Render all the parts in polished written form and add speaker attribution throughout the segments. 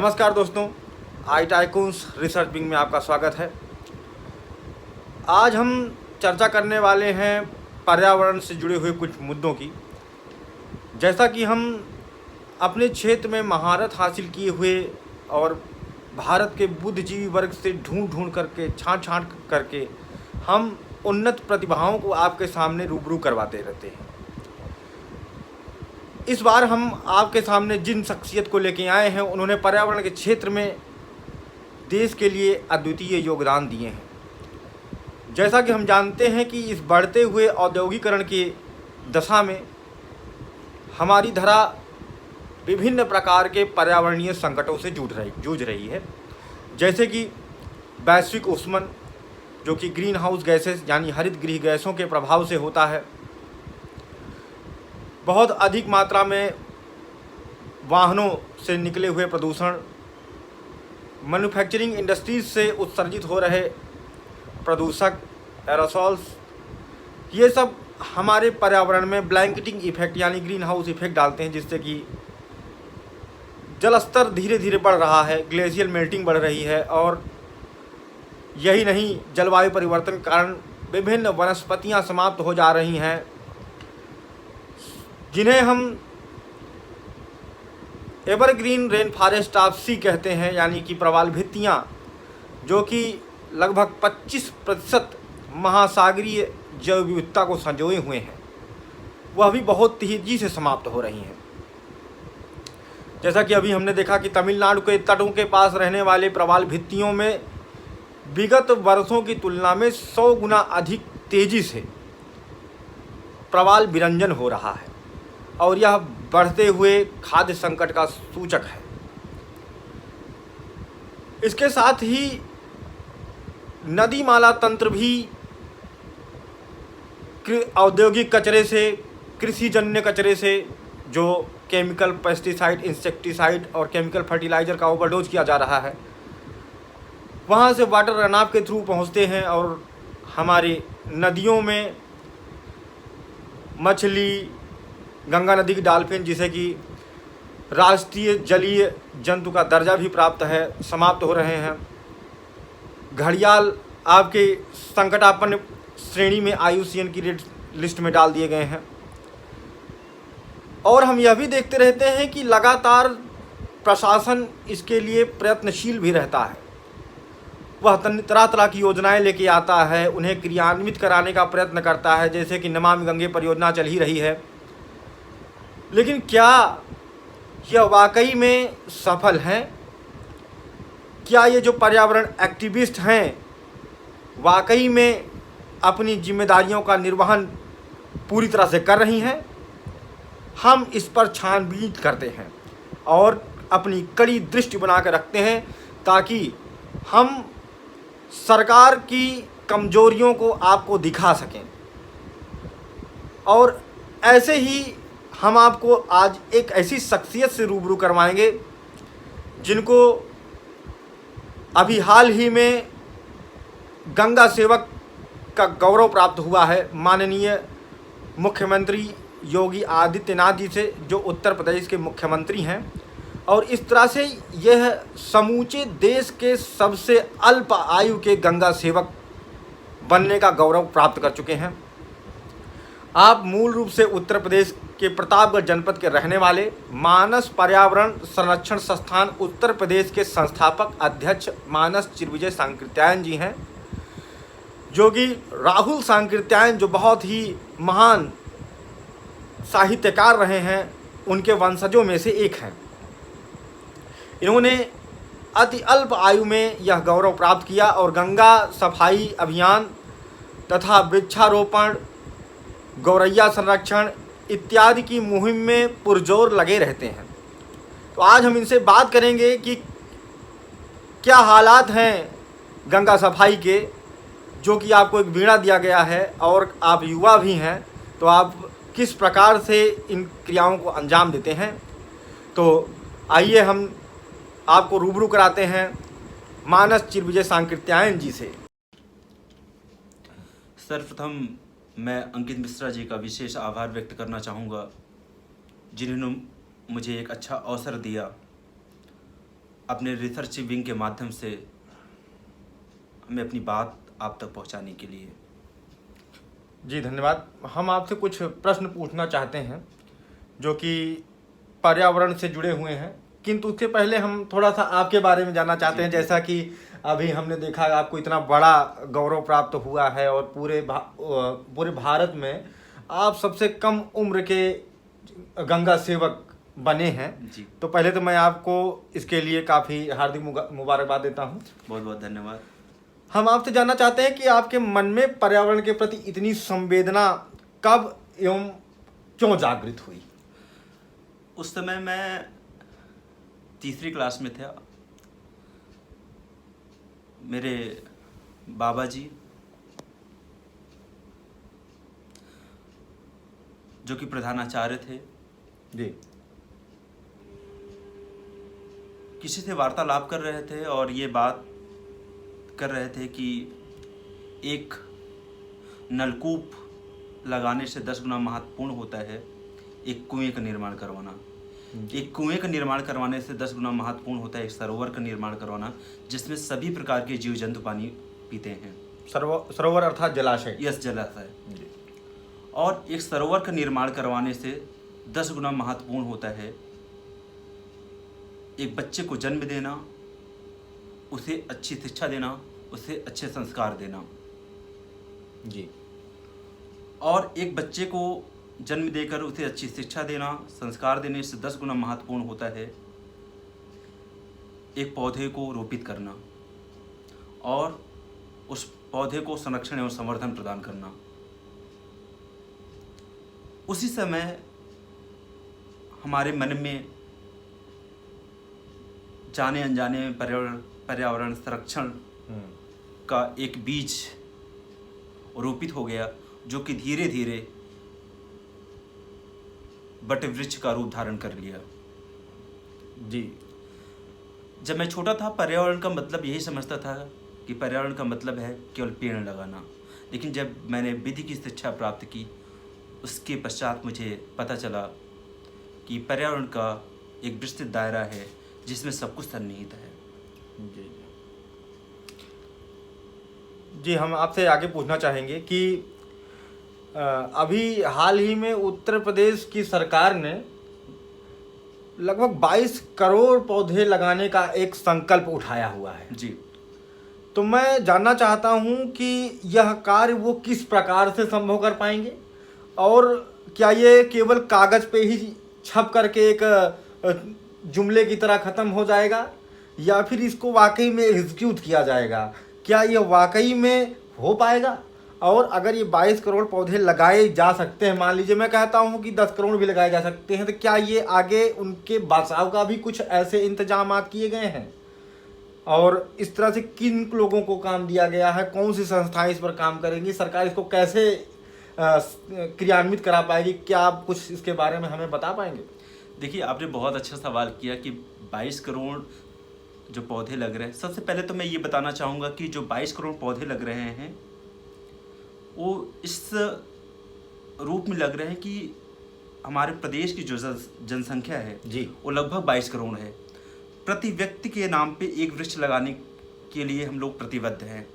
Speaker 1: नमस्कार दोस्तों, आई tycoons research wing में आपका स्वागत है। आज हम चर्चा करने वाले हैं पर्यावरण से जुड़े हुए कुछ मुद्दों की। जैसा कि हम अपने क्षेत्र में महारत हासिल किए हुए और भारत के बुद्धिजीवी वर्ग से ढूंढ करके छांट करके हम उन्नत प्रतिभाओं को आपके सामने रूबरू करवाते रहते हैं। इस बार हम आपके सामने जिन शख्सियत को लेके आए हैं, उन्होंने पर्यावरण के क्षेत्र में देश के लिए अद्वितीय योगदान दिए हैं। जैसा कि हम जानते हैं कि इस बढ़ते हुए औद्योगिकरण की दशा में हमारी धरा विभिन्न प्रकार के पर्यावरणीय संकटों से जूझ रही है। जैसे कि वैश्विक ऊष्मन, जो कि ग्रीन हाउस गैसेस यानी हरित गृह गैसों के प्रभाव से होता है। बहुत अधिक मात्रा में वाहनों से निकले हुए प्रदूषण, मैन्युफैक्चरिंग इंडस्ट्रीज से उत्सर्जित हो रहे प्रदूषक, एरोसॉल्स, ये सब हमारे पर्यावरण में ब्लैंकेटिंग इफेक्ट यानी ग्रीन हाउस इफेक्ट डालते हैं, जिससे कि जल स्तर धीरे धीरे बढ़ रहा है, ग्लेशियल मेल्टिंग बढ़ रही है। और यही नहीं, जलवायु परिवर्तन के कारण विभिन्न वनस्पतियां समाप्त हो जा रही हैं, जिन्हें हम एवरग्रीन रेन फॉरेस्ट ऑफ सी कहते हैं, यानी कि प्रवाल भित्तियाँ, जो कि लगभग 25% महासागरीय जैव विविधता को संजोए हुए हैं, वह भी बहुत तेजी से समाप्त हो रही हैं। जैसा कि अभी हमने देखा कि तमिलनाडु के तटों के पास रहने वाले प्रवाल भित्तियों में विगत वर्षों की तुलना में 100 गुना अधिक तेजी से प्रवाल विरंजन हो रहा है, और यह बढ़ते हुए खाद्य संकट का सूचक है। इसके साथ ही नदी नाला तंत्र भी औद्योगिक कचरे से, कृषिजन्य कचरे से, जो केमिकल पेस्टिसाइड, इंसेक्टिसाइड और केमिकल फर्टिलाइज़र का ओवरडोज किया जा रहा है, वहाँ से वाटर रन ऑफ के थ्रू पहुँचते हैं और हमारे नदियों में मछली, गंगा नदी की डॉल्फिन, जिसे कि राष्ट्रीय जलीय जंतु का दर्जा भी प्राप्त है, समाप्त हो रहे हैं। घड़ियाल आपके संकटापन्न श्रेणी में IUCN की रेड लिस्ट में डाल दिए गए हैं। और हम यह भी देखते रहते हैं कि लगातार प्रशासन इसके लिए प्रयत्नशील भी रहता है। वह तरह तरह की योजनाएं लेके आता है, उन्हें क्रियान्वित कराने का प्रयत्न करता है, जैसे कि नमामि गंगे परियोजना चल ही रही है। लेकिन क्या यह वाकई में सफल हैं? क्या ये जो पर्यावरण एक्टिविस्ट हैं वाकई में अपनी जिम्मेदारियों का निर्वहन पूरी तरह से कर रही हैं? हम इस पर छानबीन करते हैं और अपनी कड़ी दृष्टि बना कर रखते हैं, ताकि हम सरकार की कमजोरियों को आपको दिखा सकें। और ऐसे ही हम आपको आज एक ऐसी शख्सियत से रूबरू करवाएंगे जिनको अभी हाल ही में गंगा सेवक का गौरव प्राप्त हुआ है माननीय मुख्यमंत्री योगी आदित्यनाथ जी से, जो उत्तर प्रदेश के मुख्यमंत्री हैं। और इस तरह से यह समूचे देश के सबसे अल्प आयु के गंगा सेवक बनने का गौरव प्राप्त कर चुके हैं। आप मूल रूप से उत्तर प्रदेश के प्रतापगढ़ जनपद के रहने वाले मानस पर्यावरण संरक्षण संस्थान उत्तर प्रदेश के संस्थापक अध्यक्ष मानस चिरविजय सांकृत्यायन जी हैं, जो कि राहुल सांकृत्यायन, जो बहुत ही महान साहित्यकार रहे हैं, उनके वंशजों में से एक हैं। इन्होंने अति अल्प आयु में यह गौरव प्राप्त किया और गंगा सफाई अभियान तथा वृक्षारोपण, गौरैया संरक्षण इत्यादि की मुहिम में पुरजोर लगे रहते हैं। तो आज हम इनसे बात करेंगे कि क्या हालात हैं गंगा सफाई के, जो कि आपको एक बीड़ा दिया गया है और आप युवा भी हैं, तो आप किस प्रकार से इन क्रियाओं को अंजाम देते हैं। तो आइए हम आपको रूबरू कराते हैं मानस चिरविजय सांकृत्यायन जी से।
Speaker 2: सर्वप्रथम मैं अंकित मिश्रा जी का विशेष आभार व्यक्त करना चाहूँगा, जिन्होंने मुझे एक अच्छा अवसर दिया अपने रिसर्च विंग के माध्यम से मैं अपनी बात आप तक पहुंचाने के लिए।
Speaker 1: जी धन्यवाद। हम आपसे कुछ प्रश्न पूछना चाहते हैं जो कि पर्यावरण से जुड़े हुए हैं, किंतु उससे पहले हम थोड़ा सा आपके बारे में जानना चाहते हैं। जैसा कि अभी हमने देखा आपको इतना बड़ा गौरव प्राप्त हुआ है और पूरे भारत में आप सबसे कम उम्र के गंगा सेवक बने हैं
Speaker 2: जी।
Speaker 1: तो पहले तो मैं आपको इसके लिए काफ़ी हार्दिक मुबारकबाद देता हूं।
Speaker 2: बहुत बहुत धन्यवाद।
Speaker 1: हम आपसे जानना चाहते हैं कि आपके मन में पर्यावरण के प्रति इतनी संवेदना कब एवं क्यों जागृत हुई?
Speaker 2: उस समय मैं तीसरी क्लास में था। मेरे बाबा जी जो कि प्रधानाचार्य थे
Speaker 1: जी।
Speaker 2: किसी से वार्तालाप कर रहे थे और ये बात कर रहे थे कि एक नलकूप लगाने से 10 गुना महत्वपूर्ण होता है एक कुएं का निर्माण करवाना। एक कुएं का निर्माण करवाने से 10 गुना महत्वपूर्ण होता है एक सरोवर का निर्माण करवाना, जिसमें सभी प्रकार के जीव जंतु पानी पीते हैं।
Speaker 1: सरोवर अर्थात जलाशय।
Speaker 2: यस, जलाशय। और एक सरोवर का निर्माण करवाने से 10 गुना महत्वपूर्ण होता है एक बच्चे को जन्म देना, उसे अच्छी शिक्षा देना, उसे अच्छे संस्कार देना।
Speaker 1: जी।
Speaker 2: और एक बच्चे को जन्म देकर उसे अच्छी शिक्षा देना, संस्कार देने से 10 गुना महत्वपूर्ण होता है एक पौधे को रोपित करना और उस पौधे को संरक्षण एवं संवर्धन प्रदान करना। उसी समय हमारे मन में जाने अनजाने में पर्यावरण संरक्षण का एक बीज रोपित हो गया, जो कि धीरे धीरे बट वृक्ष का रूप धारण कर लिया।
Speaker 1: जी।
Speaker 2: जब मैं छोटा था पर्यावरण का मतलब यही समझता था कि पर्यावरण का मतलब है केवल पेड़ लगाना, लेकिन जब मैंने विधि की शिक्षा प्राप्त की उसके पश्चात मुझे पता चला कि पर्यावरण का एक विस्तृत दायरा है जिसमें सब कुछ सन्निहित है।
Speaker 1: जी। जी, हम आपसे आगे पूछना चाहेंगे कि अभी हाल ही में उत्तर प्रदेश की सरकार ने लगभग 22 करोड़ पौधे लगाने का एक संकल्प उठाया हुआ है।
Speaker 2: जी।
Speaker 1: तो मैं जानना चाहता हूं कि यह कार्य वो किस प्रकार से संभव कर पाएंगे और क्या ये केवल कागज़ पे ही छप करके एक जुमले की तरह ख़त्म हो जाएगा या फिर इसको वाकई में एग्जीक्यूट किया जाएगा? क्या यह वाकई में हो पाएगा? और अगर ये 22 करोड़ पौधे लगाए जा सकते हैं, मान लीजिए मैं कहता हूँ कि 10 करोड़ भी लगाए जा सकते हैं, तो क्या ये आगे उनके बचाव का भी कुछ ऐसे इंतजाम किए गए हैं? और इस तरह से किन लोगों को काम दिया गया है? कौन सी संस्थाएं इस पर काम करेंगी? सरकार इसको कैसे क्रियान्वित करा पाएगी? क्या आप कुछ इसके बारे में हमें बता पाएंगे?
Speaker 2: देखिए, आपने बहुत अच्छा सवाल किया कि 22 करोड़ जो पौधे लग रहे हैं। सबसे पहले तो मैं ये बताना चाहूँगा कि जो 22 करोड़ पौधे लग रहे हैं वो इस रूप में लग रहे हैं कि हमारे प्रदेश की जो जनसंख्या है
Speaker 1: जी,
Speaker 2: वो लगभग 22 करोड़ है। प्रति व्यक्ति के नाम पे एक वृक्ष लगाने के लिए हम लोग प्रतिबद्ध हैं।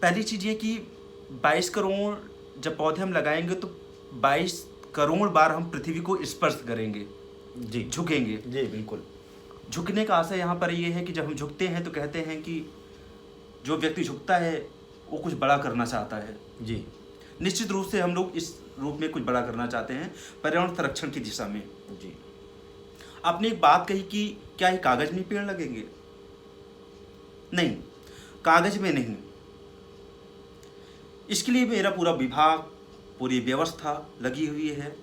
Speaker 2: पहली चीज़ ये कि 22 करोड़ जब पौधे हम लगाएंगे तो 22 करोड़ बार हम पृथ्वी को स्पर्श करेंगे।
Speaker 1: जी,
Speaker 2: झुकेंगे।
Speaker 1: जी बिल्कुल।
Speaker 2: झुकने का आशय यहाँ पर ये है कि जब हम झुकते हैं तो कहते हैं कि जो व्यक्ति झुकता है वो कुछ बड़ा करना चाहता है।
Speaker 1: जी,
Speaker 2: निश्चित रूप से हम लोग इस रूप में कुछ बड़ा करना चाहते हैं पर्यावरण संरक्षण की दिशा में।
Speaker 1: जी।
Speaker 2: आपने एक बात कही कि क्या ये कागज में पेड़ लगेंगे? नहीं, कागज में नहीं। इसके लिए मेरा पूरा विभाग, पूरी व्यवस्था लगी हुई है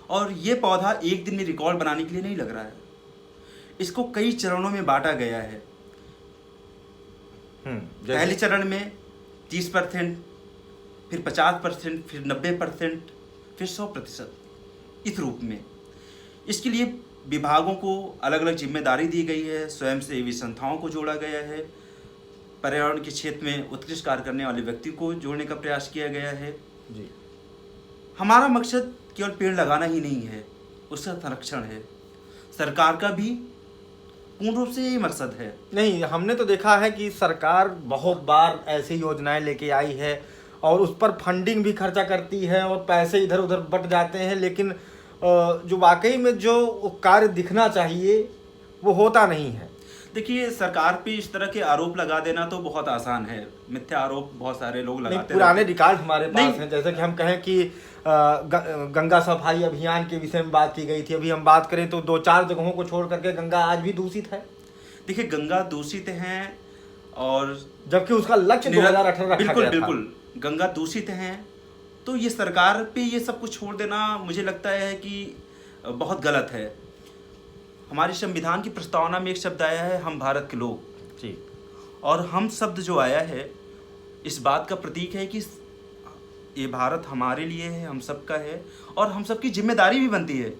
Speaker 2: और ये पौधा एक दिन में रिकॉर्ड बनाने के लिए नहीं लग रहा है। इसको कई चरणों में बांटा गया है। पहले चरण में 30%, फिर 50%, फिर 90%, फिर 100%, इस रूप में। इसके लिए विभागों को अलग अलग जिम्मेदारी दी गई है, स्वयंसेवी संस्थाओं को जोड़ा गया है, पर्यावरण के क्षेत्र में उत्कृष्ट कार्य करने वाले व्यक्ति को जोड़ने का प्रयास किया गया है।
Speaker 1: जी।
Speaker 2: हमारा मकसद केवल पेड़ लगाना ही नहीं है, उसका संरक्षण है। सरकार का भी पूर्ण रूप से यही मकसद है।
Speaker 1: नहीं, हमने तो देखा है कि सरकार बहुत बार ऐसी योजनाएं लेके आई है और उस पर फंडिंग भी खर्चा करती है और पैसे इधर उधर बट जाते हैं, लेकिन जो वाकई में जो कार्य दिखना चाहिए वो होता नहीं है।
Speaker 2: देखिए, सरकार पे इस तरह के आरोप लगा देना तो बहुत आसान है, मिथ्या आरोप बहुत सारे लोग
Speaker 1: नहीं,
Speaker 2: लगाते
Speaker 1: पुराने
Speaker 2: रहते हैं।
Speaker 1: रिकॉर्ड हमारे पास
Speaker 2: नहीं।
Speaker 1: हैं। जैसे कि हम कहें कि गंगा सफाई अभियान के विषय में बात की गई थी। अभी हम बात करें तो 2-4 जगहों को छोड़ करके गंगा आज भी दूषित है,
Speaker 2: देखिए, गंगा दूषित हैं और
Speaker 1: जबकि उसका लक्ष्य 2018 रखा
Speaker 2: बिल्कुल
Speaker 1: गया था।
Speaker 2: बिल्कुल गंगा दूषित हैं, तो ये सरकार पे ये सब कुछ छोड़ देना मुझे लगता है कि बहुत गलत है। हमारे संविधान की प्रस्तावना में एक शब्द आया है, हम भारत के लोग
Speaker 1: जी।
Speaker 2: और हम शब्द जो आया है इस बात का प्रतीक है कि ये भारत हमारे लिए है, हम सबका है और हम सबकी जिम्मेदारी भी बनती है।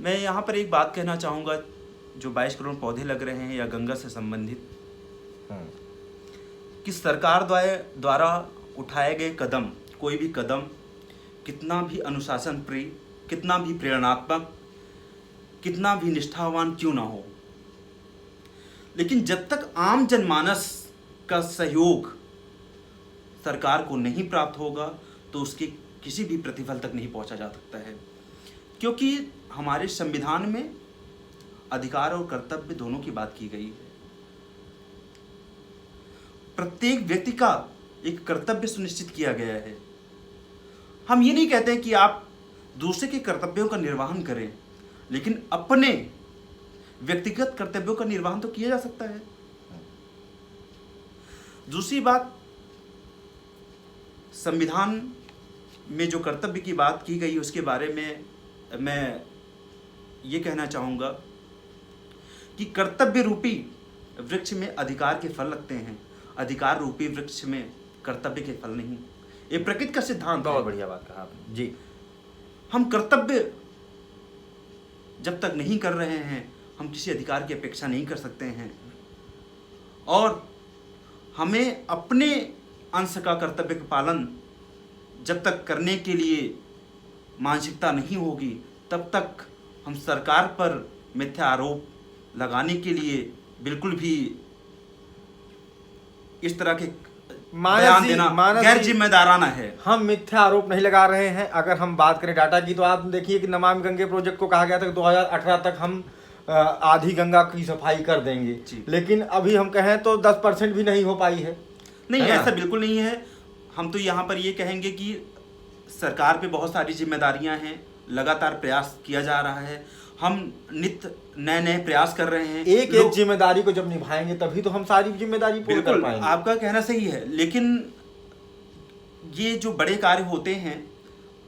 Speaker 2: मैं यहाँ पर एक बात कहना चाहूँगा, जो 22 करोड़ पौधे लग रहे हैं या गंगा से संबंधित, कि सरकार द्वारा उठाए गए कदम, कोई भी कदम कितना भी अनुशासन प्रिय, कितना भी प्रेरणात्मक, कितना भी निष्ठावान क्यों ना हो, लेकिन जब तक आम जनमानस का सहयोग सरकार को नहीं प्राप्त होगा तो उसके किसी भी प्रतिफल तक नहीं पहुंचा जा सकता है। क्योंकि हमारे संविधान में अधिकार और कर्तव्य दोनों की बात की गई है। प्रत्येक व्यक्ति का एक कर्तव्य सुनिश्चित किया गया है। हम ये नहीं कहते कि आप दूसरे के कर्तव्यों का निर्वहन करें, लेकिन अपने व्यक्तिगत कर्तव्यों का निर्वहन तो किया जा सकता है। दूसरी बात, संविधान में जो कर्तव्य की बात की गई उसके बारे में मैं ये कहना चाहूँगा कि कर्तव्य रूपी वृक्ष में अधिकार के फल लगते हैं, अधिकार रूपी वृक्ष में कर्तव्य के फल नहीं। ये प्रकृति का सिद्धांत है।
Speaker 1: बहुत बढ़िया बात कहा आपने जी।
Speaker 2: हम कर्तव्य जब तक नहीं कर रहे हैं हम किसी अधिकार की अपेक्षा नहीं कर सकते हैं, और हमें अपने अंश का कर्तव्य का पालन जब तक करने के लिए मानसिकता नहीं होगी तब तक हम सरकार पर मिथ्या आरोप लगाने के लिए बिल्कुल भी इस तरह के बयान देना गैर जिम्मेदाराना है।
Speaker 1: हम मिथ्या आरोप नहीं लगा रहे हैं। अगर हम बात करें डाटा की तो आप देखिए कि नमामि गंगे प्रोजेक्ट को कहा गया था कि 2018 तक हम आधी गंगा की सफाई कर देंगे, लेकिन अभी हम कहें तो 10% भी नहीं हो पाई है।
Speaker 2: नहीं, ऐसा बिल्कुल नहीं है। हम तो यहाँ पर ये कहेंगे कि सरकार पे बहुत सारी जिम्मेदारियां हैं, लगातार प्रयास किया जा रहा है, हम नित्य नए नए प्रयास कर रहे हैं।
Speaker 1: एक जिम्मेदारी को जब निभाएंगे तभी तो हम सारी जिम्मेदारी पूरी कर पाएंगे।
Speaker 2: आपका कहना सही है, लेकिन ये जो बड़े कार्य होते हैं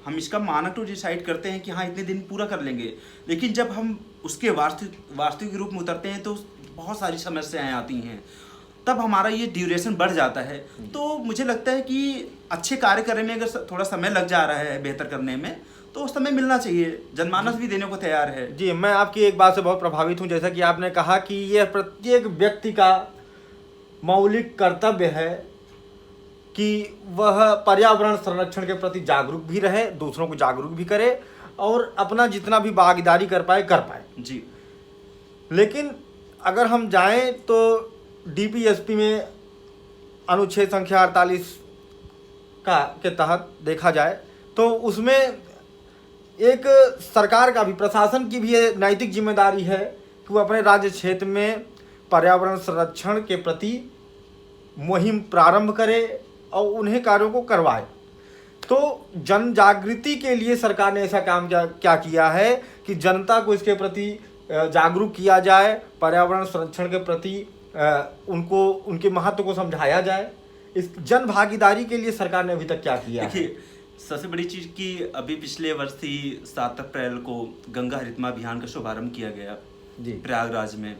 Speaker 2: हम इसका मानक तो डिसाइड करते हैं कि हाँ इतने दिन पूरा कर लेंगे, लेकिन जब हम उसके वास्तविक रूप में उतरते हैं तो बहुत सारी समस्याएं आती हैं, तब हमारा ये ड्यूरेशन बढ़ जाता है। तो मुझे लगता है कि अच्छे कार्य करने में अगर थोड़ा समय लग जा रहा है बेहतर करने में तो उस समय मिलना चाहिए, जनमानस भी देने को तैयार है।
Speaker 1: जी, मैं आपकी एक बात से बहुत प्रभावित हूँ। जैसा कि आपने कहा कि यह प्रत्येक व्यक्ति का मौलिक कर्तव्य है कि वह पर्यावरण संरक्षण के प्रति जागरूक भी रहे, दूसरों को जागरूक भी करे और अपना जितना भी भागीदारी कर पाए
Speaker 2: जी।
Speaker 1: लेकिन अगर हम जाएं तो डीपीएसपी में अनुच्छेद संख्या 48 के तहत देखा जाए तो उसमें एक सरकार का भी, प्रशासन की भी ये नैतिक जिम्मेदारी है कि वो अपने राज्य क्षेत्र में पर्यावरण संरक्षण के प्रति मुहिम प्रारंभ करे और उन्हें कार्यों को करवाए। तो जन जागृति के लिए सरकार ने ऐसा काम क्या किया है कि जनता को इसके प्रति जागरूक किया जाए, पर्यावरण संरक्षण के प्रति उनको उनके महत्व को समझाया जाए। इस जन भागीदारी के लिए सरकार ने अभी तक क्या किया है?
Speaker 2: देखिए, सबसे बड़ी चीज़ कि अभी पिछले वर्ष ही 7 अप्रैल को गंगा हरितमा अभियान का शुभारंभ किया गया जी प्रयागराज में।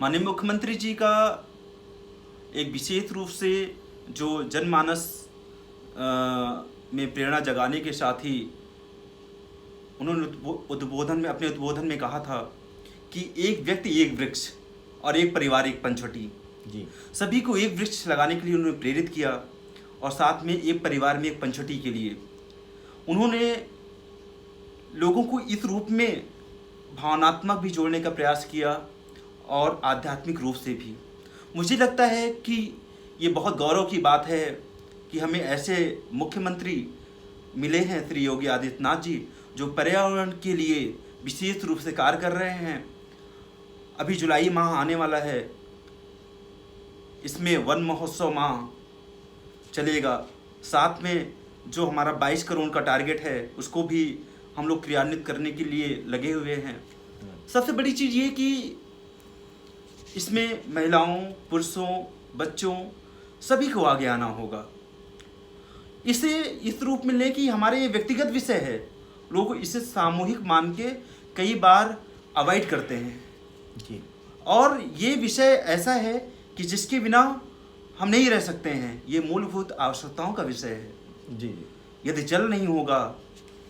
Speaker 2: माननीय मुख्यमंत्री जी का एक विशेष रूप से जो जनमानस में प्रेरणा जगाने के साथ ही उन्होंने अपने उद्बोधन में कहा था कि एक व्यक्ति एक वृक्ष और एक परिवार एक पंचवटी जी। सभी को एक वृक्ष लगाने के लिए उन्होंने प्रेरित किया और साथ में एक परिवार में एक पंचवटी के लिए उन्होंने लोगों को इस रूप में भावनात्मक भी जोड़ने का प्रयास किया और आध्यात्मिक रूप से भी। मुझे लगता है कि ये बहुत गौरव की बात है कि हमें ऐसे मुख्यमंत्री मिले हैं श्री योगी आदित्यनाथ जी, जो पर्यावरण के लिए विशेष रूप से कार्य कर रहे हैं। अभी जुलाई माह आने वाला है, इसमें वन महोत्सव माह चलेगा। साथ में जो हमारा 22 करोड़ का टारगेट है उसको भी हम लोग क्रियान्वित करने के लिए लगे हुए हैं। सबसे बड़ी चीज़ ये कि इसमें महिलाओं, पुरुषों, बच्चों सभी को आगे आना होगा। इसे इस रूप में लें कि हमारे ये व्यक्तिगत विषय है, लोग इसे सामूहिक मान के कई बार अवॉइड करते हैं
Speaker 1: जी।
Speaker 2: और ये विषय ऐसा है कि जिसके बिना हम नहीं रह सकते हैं। ये मूलभूत आवश्यकताओं का विषय है
Speaker 1: जी।
Speaker 2: यदि जल नहीं होगा,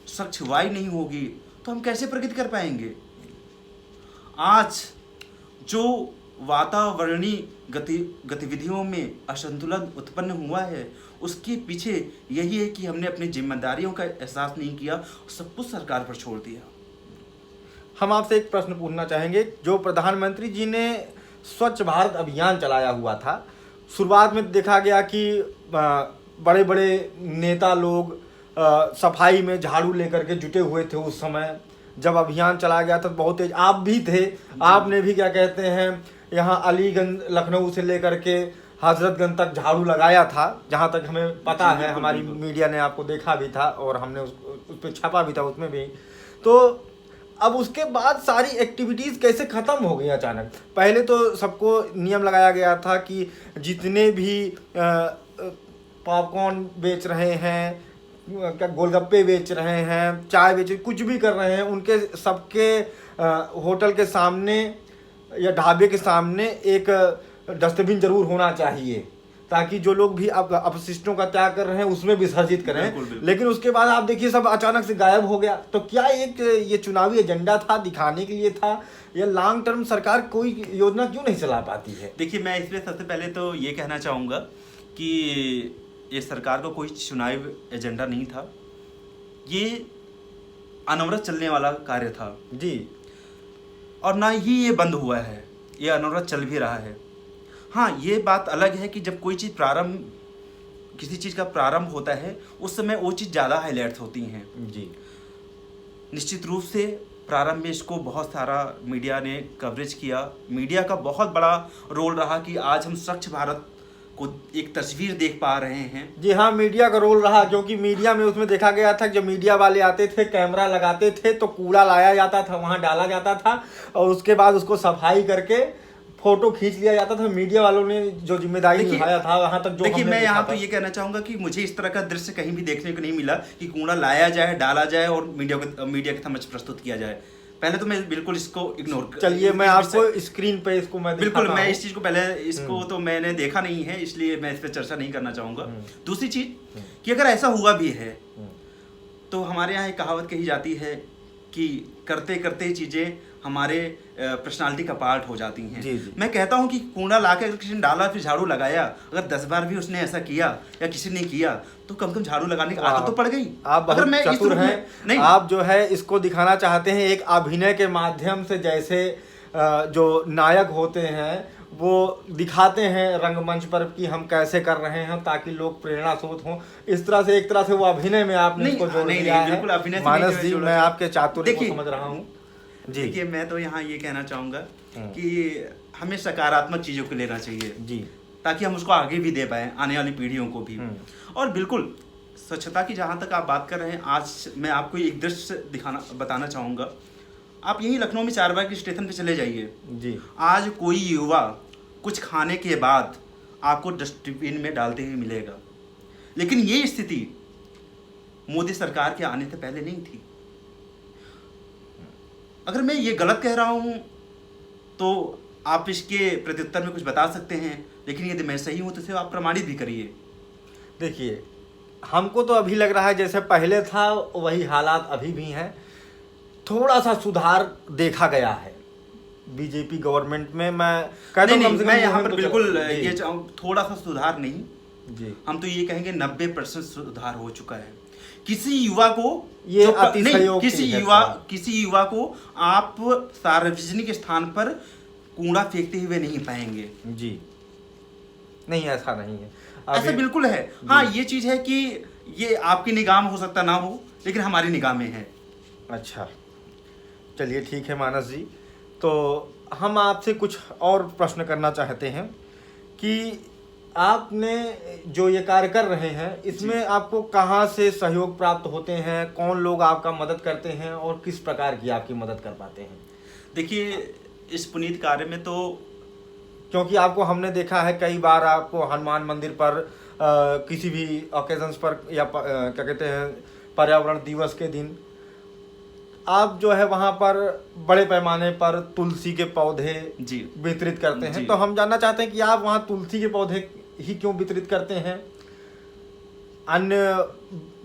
Speaker 2: स्वच्छ वायु नहीं होगी, तो हम कैसे प्रगति कर पाएंगे। आज जो वातावरणीय गतिविधियों में असंतुलन उत्पन्न हुआ है, उसके पीछे यही है कि हमने अपनी जिम्मेदारियों का एहसास नहीं किया, सब कुछ सरकार पर छोड़ दिया।
Speaker 1: हम आपसे एक प्रश्न पूछना चाहेंगे। जो प्रधानमंत्री जी ने स्वच्छ भारत अभियान चलाया हुआ था, शुरुआत में देखा गया कि बड़े बड़े नेता लोग सफाई में झाड़ू लेकर के जुटे हुए थे। उस समय जब अभियान चलाया गया था बहुत तेज, आप भी थे, आपने भी क्या कहते हैं यहाँ अलीगंज, लखनऊ से लेकर के हजरतगंज तक झाड़ू लगाया था, जहाँ तक हमें पता है। हमारी मीडिया ने आपको देखा भी था और हमने उस पर छापा भी था उसमें भी। तो अब उसके बाद सारी एक्टिविटीज़ कैसे ख़त्म हो गई अचानक। पहले तो सबको नियम लगाया गया था कि जितने भी पॉपकॉर्न बेच रहे हैं, क्या गोलगप्पे बेच रहे हैं, चाय बेच, कुछ भी कर रहे हैं, उनके सबके होटल के सामने या ढाबे के सामने एक डस्टबिन जरूर होना चाहिए, ताकि जो लोग भी अब अपशिष्टों का त्याग कर रहे हैं उसमें विसर्जित करें।
Speaker 2: बिल्कुल, बिल्कुल।
Speaker 1: लेकिन उसके बाद आप देखिए सब अचानक से गायब हो गया। तो क्या एक ये चुनावी एजेंडा था, दिखाने के लिए था, या लॉन्ग टर्म सरकार कोई योजना क्यों नहीं चला पाती है?
Speaker 2: देखिए, मैं इसमें सबसे पहले तो ये कहना चाहूँगा कि ये सरकार का कोई चुनावी एजेंडा नहीं था, ये अनवरत चलने वाला कार्य था
Speaker 1: जी।
Speaker 2: और ना ही ये बंद हुआ है, ये अनवरत चल भी रहा है। हाँ, ये बात अलग है कि जब कोई चीज़ किसी चीज़ का प्रारंभ होता है, उस समय वो चीज़ ज़्यादा हाईलाइट्स होती हैं
Speaker 1: जी।
Speaker 2: निश्चित रूप से प्रारंभ में इसको बहुत सारा मीडिया ने कवरेज किया। मीडिया का बहुत बड़ा रोल रहा कि आज हम स्वच्छ भारत को एक तस्वीर देख पा रहे हैं।
Speaker 1: जी हाँ, मीडिया का रोल रहा, क्योंकि मीडिया में उसमें देखा गया था जब मीडिया वाले आते थे, कैमरा लगाते थे, तो कूड़ा लाया जाता था, वहाँ डाला जाता था और उसके बाद उसको सफाई करके फोटो खींच लिया जाता था। मीडिया वालों ने जो जिम्मेदारी निभाया था, वहाँ तक जो
Speaker 2: देखिए, मैं यहाँ तो ये कहना चाहूँगा कि मुझे इस तरह का दृश्य कहीं भी देखने को नहीं मिला कि कूड़ा लाया जाए, डाला जाए और मीडिया के समक्ष प्रस्तुत किया जाए। पहले तो मैं बिल्कुल इसको इग्नोर
Speaker 1: चलिए, मैं आपको स्क्रीन पे इसको मैं
Speaker 2: बिल्कुल, मैं इस चीज़ को पहले इसको तो मैंने देखा नहीं है, इसलिए मैं इस पर चर्चा नहीं करना चाहूँगा। दूसरी चीज़ कि अगर ऐसा हुआ भी है तो हमारे यहाँ एक कहावत कही जाती है कि करते करते चीज़ें हमारे पर्सनालिटी का पार्ट हो जाती हैं।
Speaker 1: जी, जी।
Speaker 2: मैं कहता हूँ कि कूड़ा लाकर अगर किसी ने डाला फिर झाड़ू लगाया, अगर 10 बार भी उसने ऐसा किया या किसी ने किया, तो कम से कम झाड़ू लगाने की आदत तो पड़ गई।
Speaker 1: आप बहुत चतुर हैं।
Speaker 2: नहीं,
Speaker 1: आप जो है इसको दिखाना चाहते हैं एक अभिनय के माध्यम से, जैसे जो नायक होते हैं वो दिखाते हैं रंगमंच पर कि हम कैसे कर रहे हैं, ताकि लोग प्रेरणा स्रोत हों। इस तरह से एक तरह से वो अभिनय में आपने इसको जोड़ दिया है।
Speaker 2: बिल्कुल अभिनय से
Speaker 1: मानस
Speaker 2: नहीं
Speaker 1: जी,
Speaker 2: जोड़ा।
Speaker 1: मैं आपके चातुर्य को
Speaker 2: देखिए,
Speaker 1: समझ रहा हूँ जी।
Speaker 2: देखिए, मैं तो यहाँ ये कहना चाहूँगा कि हमें सकारात्मक चीज़ों को लेना चाहिए
Speaker 1: जी,
Speaker 2: ताकि हम उसको आगे भी दे पाएँ, आने वाली पीढ़ियों को भी। और बिल्कुल स्वच्छता की जहाँ तक आप बात कर रहे हैं, आज मैं आपको एक दृश्य बताना चाहूँगा। आप यहीं लखनऊ में चारबाग स्टेशन पे चले जाइए
Speaker 1: जी।
Speaker 2: आज कोई युवा कुछ खाने के बाद आपको डस्टबिन में डालते हुए मिलेगा, लेकिन ये स्थिति मोदी सरकार के आने से पहले नहीं थी। अगर मैं ये गलत कह रहा हूँ तो आप इसके प्रत्युत्तर में कुछ बता सकते हैं, लेकिन यदि मैं सही हूँ तो इसे आप प्रमाणित भी करिए।
Speaker 1: देखिए, हमको तो अभी लग रहा है जैसे पहले था वही हालात अभी भी हैं। थोड़ा सा सुधार देखा गया है बीजेपी गवर्नमेंट में। मैं कहता हूं कम से कम
Speaker 2: मैं यहाँ पर बिल्कुल ये थोड़ा सा सुधार नहीं,
Speaker 1: जी।
Speaker 2: हम तो ये कहेंगे 90% सुधार हो चुका है। किसी युवा को
Speaker 1: ये
Speaker 2: जो
Speaker 1: अति
Speaker 2: नहीं,
Speaker 1: सहयोग की है सर।
Speaker 2: किसी युवा को आप सार्वजनिक स्थान पर कूड़ा फेंकते हुए नहीं पाएंगे।
Speaker 1: जी, नहीं ऐसा नहीं है
Speaker 2: ऐसा
Speaker 1: अभी।
Speaker 2: बिल्कुल है। हाँ, ये चीज है कि ये आपकी निगाह में हो सकता ना हो, लेकिन हमारी निगाह में है।
Speaker 1: अच्छा, चलिए ठीक है मानस जी, तो हम आपसे कुछ और प्रश्न करना चाहते हैं कि आपने जो ये कार्य कर रहे हैं इसमें आपको कहाँ से सहयोग प्राप्त होते हैं, कौन लोग आपका मदद करते हैं और किस प्रकार की आपकी मदद कर पाते हैं?
Speaker 2: देखिए, इस पुनीत कार्य में तो
Speaker 1: क्योंकि आपको हमने देखा है कई बार आपको हनुमान मंदिर पर किसी भी ओकेजन्स पर या क्या कहते हैं पर्यावरण दिवस के दिन आप जो है वहाँ पर बड़े पैमाने पर तुलसी के पौधे
Speaker 2: जी
Speaker 1: वितरित करते हैं।
Speaker 2: जी।
Speaker 1: तो हम जानना चाहते हैं कि आप वहाँ तुलसी के पौधे ही क्यों वितरित करते हैं? अन्य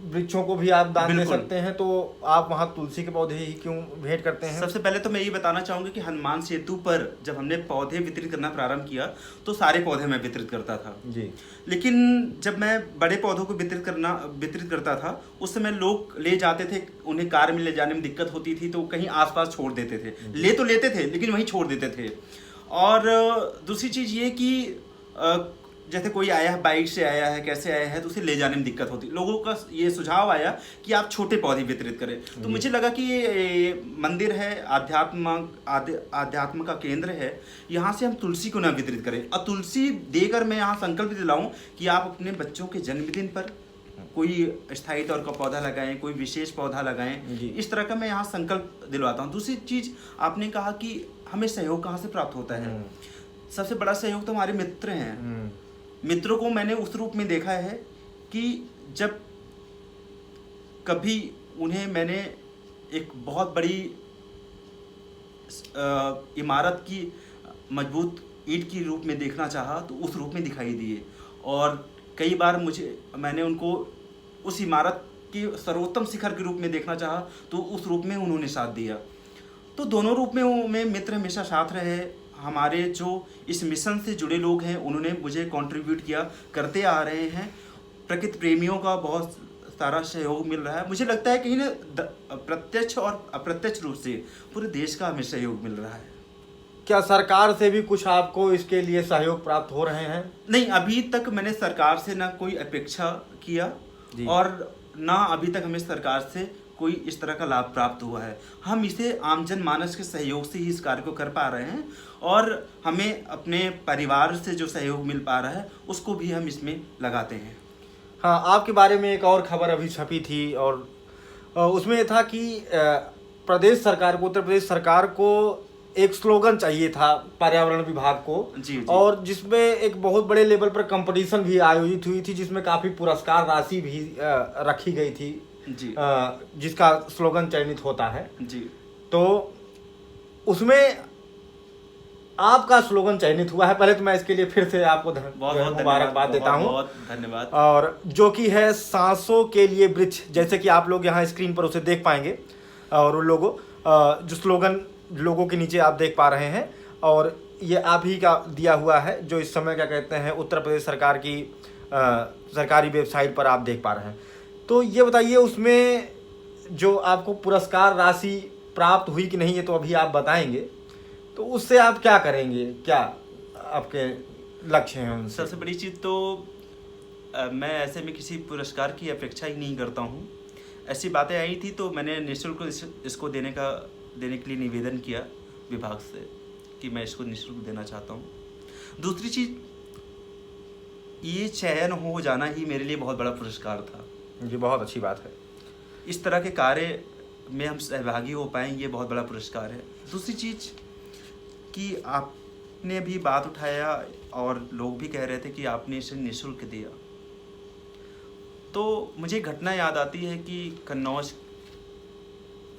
Speaker 1: वृक्षों को भी आप दान दे
Speaker 2: बिल्कुल।
Speaker 1: सकते हैं, तो आप वहाँ तुलसी के पौधे ही क्यों भेंट करते हैं?
Speaker 2: सबसे पहले तो मैं ये बताना चाहूँगा कि हनुमान सेतु पर जब हमने पौधे वितरित करना प्रारंभ किया तो सारे पौधे मैं वितरित करता था
Speaker 1: जी।
Speaker 2: लेकिन जब मैं बड़े पौधों को वितरित करता था, उस समय लोग ले जाते थे, उन्हें कार में ले जाने में दिक्कत होती थी तो कहीं आसपास छोड़ देते थे। ले तो लेते थे लेकिन वहीं छोड़ देते थे। और दूसरी चीज़ ये कि जैसे कोई आया है, बाइक से आया है, कैसे आया है, तो उसे ले जाने में दिक्कत होती। लोगों का ये सुझाव आया कि आप छोटे पौधे वितरित करें, तो मुझे लगा कि ये मंदिर है, आध्यात्म का केंद्र है, यहाँ से हम तुलसी को ना वितरित करें। और तुलसी देकर मैं यहाँ संकल्प दिलाऊं कि आप अपने बच्चों के जन्मदिन पर कोई स्थायी तौर का पौधा लगाएं, कोई विशेष पौधा लगाएं। इस तरह का मैं यहाँ संकल्प दिलवाता हूँ। दूसरी चीज़, आपने कहा कि हमें सहयोग कहाँ से प्राप्त होता है। सबसे बड़ा सहयोग तो हमारे मित्र हैं। मित्रों को मैंने उस रूप में देखा है कि जब कभी उन्हें मैंने एक बहुत बड़ी इमारत की मजबूत ईंट की रूप में देखना चाहा तो उस रूप में दिखाई दिए, और कई बार मैंने उनको उस इमारत की सर्वोत्तम शिखर के रूप में देखना चाहा तो उस रूप में उन्होंने साथ दिया। तो दोनों रूप में मित्र हमेशा साथ रहे। हमारे जो इस मिशन से जुड़े लोग हैं उन्होंने मुझे कंट्रीब्यूट किया, करते आ रहे हैं। प्रकृति प्रेमियों का बहुत सारा सहयोग मिल रहा है। मुझे लगता है कहीं ना प्रत्यक्ष और अप्रत्यक्ष रूप से पूरे देश का हमें सहयोग मिल रहा है।
Speaker 1: क्या सरकार से भी कुछ आपको इसके लिए सहयोग प्राप्त हो रहे हैं?
Speaker 2: नहीं, अभी तक मैंने सरकार से ना कोई अपेक्षा किया और ना अभी तक हमें सरकार से कोई इस तरह का लाभ प्राप्त हुआ है। हम इसे आमजन मानस के सहयोग से ही इस कार्य को कर पा रहे हैं, और हमें अपने परिवार से जो सहयोग मिल पा रहा है उसको भी हम इसमें लगाते हैं।
Speaker 1: हाँ, आपके बारे में एक और खबर अभी छपी थी और उसमें ये था कि प्रदेश सरकार को, उत्तर प्रदेश सरकार को एक स्लोगन चाहिए था पर्यावरण विभाग को।
Speaker 2: जी।
Speaker 1: और जिसमें एक बहुत बड़े लेवल पर कंपटीशन भी आयोजित हुई थी, जिसमें काफ़ी पुरस्कार राशि भी रखी गई थी
Speaker 2: जी।
Speaker 1: जिसका स्लोगन चयनित होता है
Speaker 2: जी।
Speaker 1: तो उसमें आपका स्लोगन चयनित हुआ है। पहले तो मैं इसके लिए फिर से आपको
Speaker 2: बहुत
Speaker 1: मुबारकबाद देता हूँ।
Speaker 2: बहुत धन्यवाद।
Speaker 1: और जो कि है सांसों के लिए वृक्ष, जैसे कि आप लोग यहाँ स्क्रीन पर उसे देख पाएंगे, और उन लोगों जो स्लोगन लोगों के नीचे आप देख पा रहे हैं, और ये आप ही का दिया हुआ है जो इस समय क्या कहते हैं उत्तर प्रदेश सरकार की सरकारी वेबसाइट पर आप देख पा रहे हैं। तो ये बताइए, उसमें जो आपको पुरस्कार राशि प्राप्त हुई कि नहीं ये तो अभी आप बताएंगे, तो उससे आप क्या करेंगे, क्या आपके लक्ष्य हैं उनसे?
Speaker 2: सबसे बड़ी चीज़ तो मैं ऐसे में किसी पुरस्कार की अपेक्षा ही नहीं करता हूँ। ऐसी बातें आई थी तो मैंने निःशुल्क इसको देने के लिए निवेदन किया विभाग से कि मैं इसको निःशुल्क देना चाहता हूँ। दूसरी चीज़, ये चयन हो जाना ही मेरे लिए बहुत बड़ा पुरस्कार था।
Speaker 1: जी, बहुत अच्छी बात है।
Speaker 2: इस तरह के कार्य में हम सहभागी हो पाएँ, ये बहुत बड़ा पुरस्कार है। दूसरी चीज़ कि आपने भी बात उठाया और लोग भी कह रहे थे कि आपने इसे निःशुल्क दिया, तो मुझे घटना याद आती है कि कन्नौज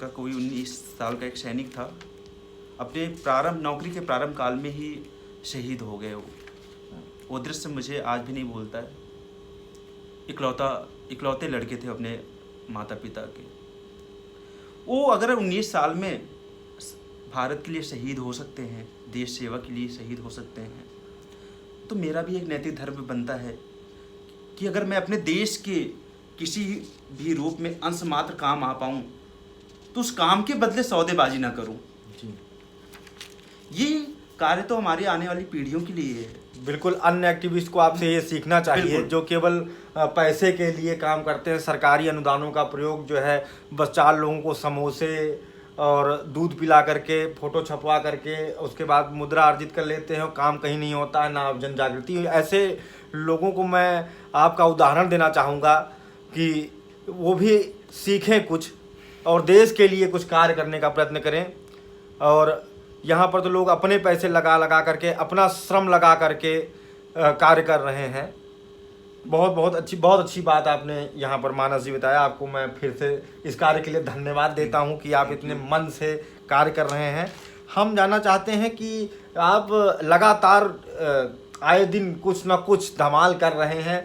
Speaker 2: का कोई 19 साल का एक सैनिक था, अपने नौकरी के प्रारंभ काल में ही शहीद हो गए। वो दृश्य मुझे आज भी नहीं भूलता है। इकलौते लड़के थे अपने माता पिता के। वो अगर 19 साल में भारत के लिए शहीद हो सकते हैं, देश सेवा के लिए शहीद हो सकते हैं, तो मेरा भी एक नैतिक धर्म बनता है कि अगर मैं अपने देश के किसी भी रूप में अंश मात्र काम आ पाऊँ तो उस काम के बदले सौदेबाजी ना करूँ।
Speaker 1: जी
Speaker 2: ये कार्य तो हमारी आने वाली पीढ़ियों के लिए है।
Speaker 1: बिल्कुल, अन्य एक्टिविस्ट को आपसे ये सीखना चाहिए
Speaker 2: बिल्कुल।
Speaker 1: जो केवल पैसे के लिए काम करते हैं। सरकारी अनुदानों का प्रयोग जो है बस 4 लोगों को समोसे और दूध पिला करके, फोटो छपवा करके उसके बाद मुद्रा अर्जित कर लेते हैं और काम कहीं नहीं होता है, ना जन जागृति। ऐसे लोगों को मैं आपका उदाहरण देना चाहूँगा कि वो भी सीखें कुछ और देश के लिए कुछ कार्य करने का प्रयत्न करें। और यहाँ पर तो लोग अपने पैसे लगा करके, अपना श्रम लगा करके कार्य कर रहे हैं। बहुत अच्छी बात आपने यहाँ पर मानस जी बताया। आपको मैं फिर से इस कार्य के लिए धन्यवाद देता हूँ कि आप इतने मन से कार्य कर रहे हैं। हम जानना चाहते हैं कि आप लगातार आए दिन कुछ ना कुछ धमाल कर रहे हैं।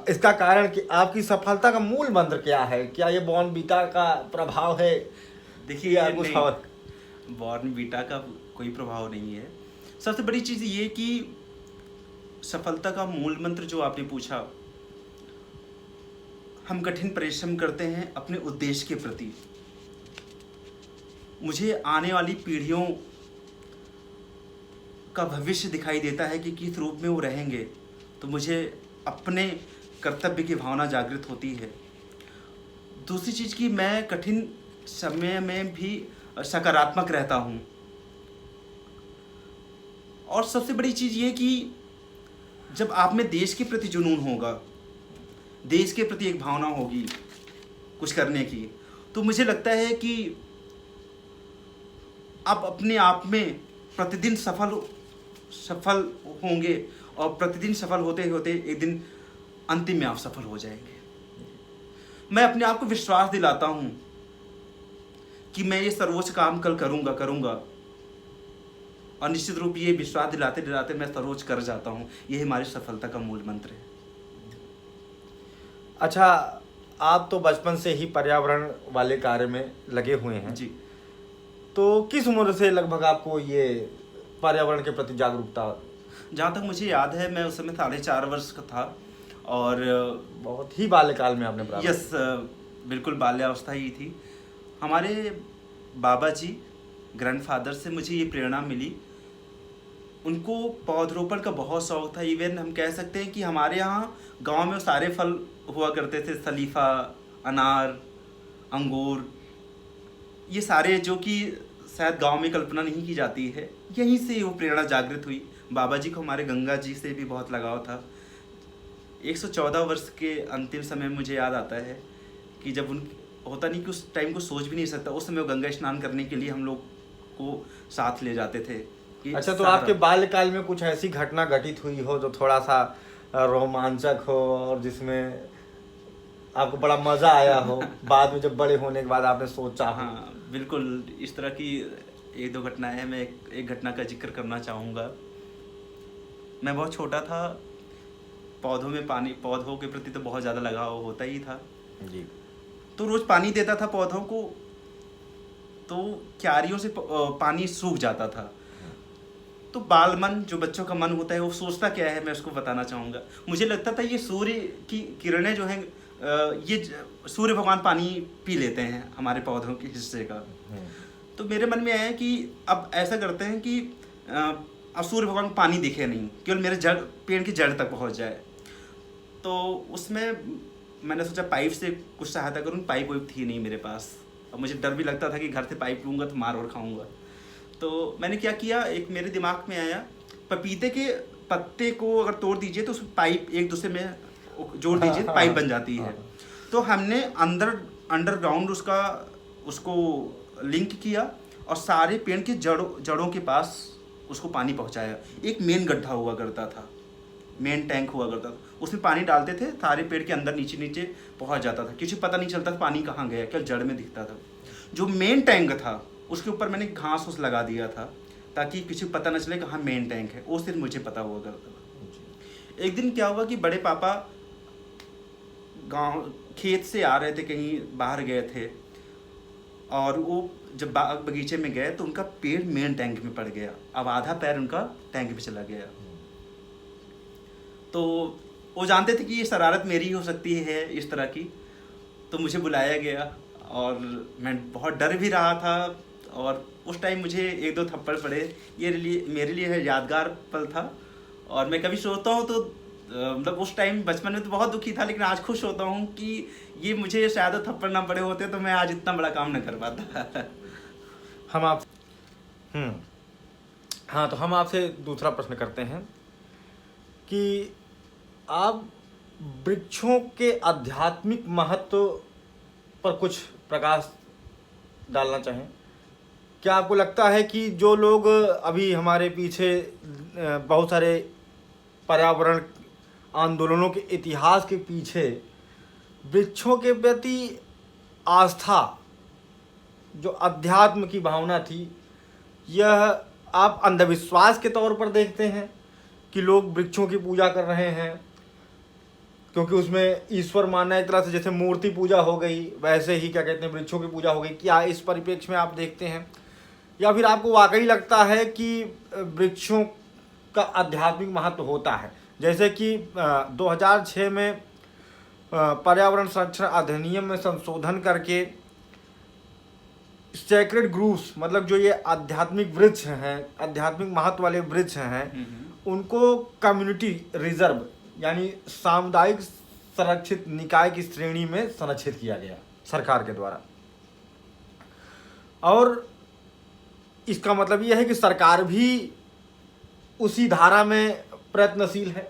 Speaker 1: इसका कारण कि आपकी सफलता का मूल मंत्र क्या है? क्या ये बॉर्नवीटा का प्रभाव है?
Speaker 2: देखिए
Speaker 1: या कुछ और?
Speaker 2: बॉर्नवीटा का कोई प्रभाव नहीं है। सबसे बड़ी चीज़ ये कि सफलता का मूल मंत्र जो आपने पूछा, हम कठिन परिश्रम करते हैं अपने उद्देश्य के प्रति। मुझे आने वाली पीढ़ियों का भविष्य दिखाई देता है कि किस रूप में वो रहेंगे, तो मुझे अपने कर्तव्य की भावना जागृत होती है। दूसरी चीज़ कि मैं कठिन समय में भी सकारात्मक रहता हूँ। और सबसे बड़ी चीज़ ये कि जब आप में देश के प्रति जुनून होगा, देश के प्रति एक भावना होगी कुछ करने की, तो मुझे लगता है कि आप अपने आप में प्रतिदिन सफल होंगे और प्रतिदिन सफल होते होते एक दिन अंतिम में आप सफल हो जाएंगे। मैं अपने आप को विश्वास दिलाता हूँ कि मैं ये सर्वोच्च काम कल करूँगा और निश्चित रूप ये विश्वास दिलाते दिलाते मैं सर्वोच्च कर जाता हूँ। यही हमारी सफलता का मूल मंत्र है।
Speaker 1: अच्छा, आप तो बचपन से ही पर्यावरण वाले कार्य में लगे हुए हैं
Speaker 2: जी।
Speaker 1: तो किस उम्र से लगभग आपको ये पर्यावरण के प्रति जागरूकता?
Speaker 2: जहाँ तक मुझे याद है मैं उस समय 4.5 वर्ष का था और
Speaker 1: बहुत ही बाल्यकाल में आपने प्रारंभ?
Speaker 2: यस, बिल्कुल बाल्यावस्था ही थी। हमारे बाबा जी ग्रैंडफादर से मुझे ये प्रेरणा मिली। उनको पौधरोपण का बहुत शौक था। इवन हम कह सकते हैं कि हमारे यहाँ गांव में सारे फल हुआ करते थे, शलीफा, अनार, अंगूर, ये सारे जो कि शायद गांव में कल्पना नहीं की जाती है। यहीं से वो प्रेरणा जागृत हुई। बाबा जी को हमारे गंगा जी से भी बहुत लगाव था। 114 वर्ष के अंतिम समय मुझे याद आता है कि जब उन होता नहीं कि उस टाइम को सोच भी नहीं सकता, उस समय वो गंगा स्नान करने के लिए हम लोग को साथ ले जाते थे।
Speaker 1: अच्छा, तो आपके बाल्यकाल में कुछ ऐसी घटना घटित हुई हो जो थोड़ा सा रोमांचक हो और जिसमें आपको बड़ा मज़ा आया हो बाद में, जब बड़े होने के बाद आपने सोचा?
Speaker 2: हाँ बिल्कुल, इस तरह की 1-2 घटनाएं हैं। मैं एक घटना का जिक्र करना चाहूँगा। मैं बहुत छोटा था, पौधों के प्रति तो बहुत ज़्यादा लगाव होता ही था
Speaker 1: जी।
Speaker 2: तो रोज़ पानी देता था पौधों को, तो क्यारियों से पानी सूख जाता था। तो बाल मन, जो बच्चों का मन होता है, वो सोचता क्या है मैं उसको बताना चाहूँगा। मुझे लगता था ये सूर्य की किरणें जो हैं, ये सूर्य भगवान पानी पी लेते हैं हमारे पौधों के हिस्से का। तो मेरे मन में आया कि अब ऐसा करते हैं कि अब सूर्य भगवान को पानी दिखे नहीं, केवल मेरे पेड़ की जड़ तक पहुँच जाए। तो उसमें मैंने सोचा पाइप से कुछ सहायता करूँ। पाइप वाइप थी नहीं मेरे पास, अब मुझे डर भी लगता था कि घर से पाइप लूँगा तो मार और खाऊँगा। तो मैंने क्या किया, एक मेरे दिमाग में आया, पपीते के पत्ते को अगर तोड़ दीजिए तो उसमें पाइप एक दूसरे में जोड़ दीजिए तो पाइप बन जाती है। तो हमने अंडरग्राउंड उसको लिंक किया और सारे पेड़ के जड़ों के पास उसको पानी पहुंचाया। एक मेन गड्ढा हुआ करता था, मेन टैंक हुआ करता था, उसमें पानी डालते थे, सारे पेड़ के अंदर नीचे पहुंच जाता था। किसी पता नहीं चलता था पानी कहाँ गया, केवल जड़ में दिखता था। जो मेन टैंक था उसके ऊपर मैंने घास उस लगा दिया था ताकि किसी को पता न चले कहाँ मेन टैंक है, वो सिर्फ मुझे पता हुआ करता था। एक दिन क्या हुआ कि बड़े पापा गांव खेत से आ रहे थे, कहीं बाहर गए थे, और वो जब बाग बगीचे में गए तो उनका पैर मेन टैंक में पड़ गया। अब आधा पैर उनका टैंक में चला गया। तो वो जानते थे कि ये शरारत मेरी हो सकती है इस तरह की, तो मुझे बुलाया गया और मैं बहुत डर भी रहा था। और उस टाइम मुझे 1-2 थप्पड़ पड़े। ये मेरे लिए यादगार पल था। और मैं कभी सोचता हूँ तो मतलब उस टाइम बचपन में तो बहुत दुखी था, लेकिन आज खुश होता हूँ कि ये मुझे शायद थप्पड़ ना पड़े होते तो मैं आज इतना बड़ा काम न कर पाता।
Speaker 1: हम आप हाँ, तो हम आपसे दूसरा प्रश्न करते हैं कि आप वृक्षों के आध्यात्मिक महत्व पर कुछ प्रकाश डालना चाहें। क्या आपको लगता है कि जो लोग अभी हमारे पीछे बहुत सारे पर्यावरण आंदोलनों के इतिहास के पीछे वृक्षों के प्रति आस्था, जो अध्यात्म की भावना थी, यह आप अंधविश्वास के तौर पर देखते हैं कि लोग वृक्षों की पूजा कर रहे हैं क्योंकि उसमें ईश्वर मानना, एक तरह से जैसे मूर्ति पूजा हो गई वैसे ही क्या कहते हैं वृक्षों की पूजा हो गई। क्या इस परिप्रेक्ष्य में आप देखते हैं, या फिर आपको वाकई लगता है कि वृक्षों का आध्यात्मिक महत्व होता है? जैसे कि 2006 में पर्यावरण संरक्षण अधिनियम में संशोधन करके सैक्रेड ग्रूव्स, मतलब जो ये आध्यात्मिक वृक्ष हैं, आध्यात्मिक महत्व वाले वृक्ष हैं, उनको कम्युनिटी रिजर्व यानी सामुदायिक संरक्षित निकाय की श्रेणी में संरक्षित किया गया सरकार के द्वारा। और इसका मतलब यह है कि सरकार भी उसी धारा में प्रयत्नशील है,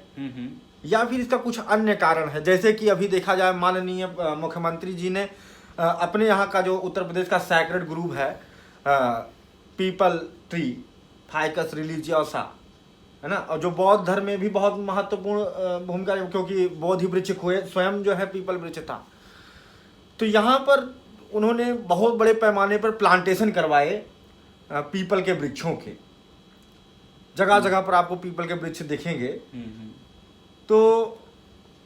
Speaker 1: या फिर इसका कुछ अन्य कारण है? जैसे कि अभी देखा जाए, माननीय मुख्यमंत्री जी ने अपने यहाँ का जो उत्तर प्रदेश का सैक्रेड ग्रुप है पीपल ट्री फाइकस रिलीजियोसा, है ना, और जो बौद्ध धर्म में भी बहुत महत्वपूर्ण भूमिका, क्योंकि बोधि वृक्ष स्वयं जो है पीपल वृक्ष था। तो यहाँ पर उन्होंने बहुत बड़े पैमाने पर प्लांटेशन करवाए पीपल के वृक्षों के। जगह जगह पर आपको पीपल के वृक्ष दिखेंगे। तो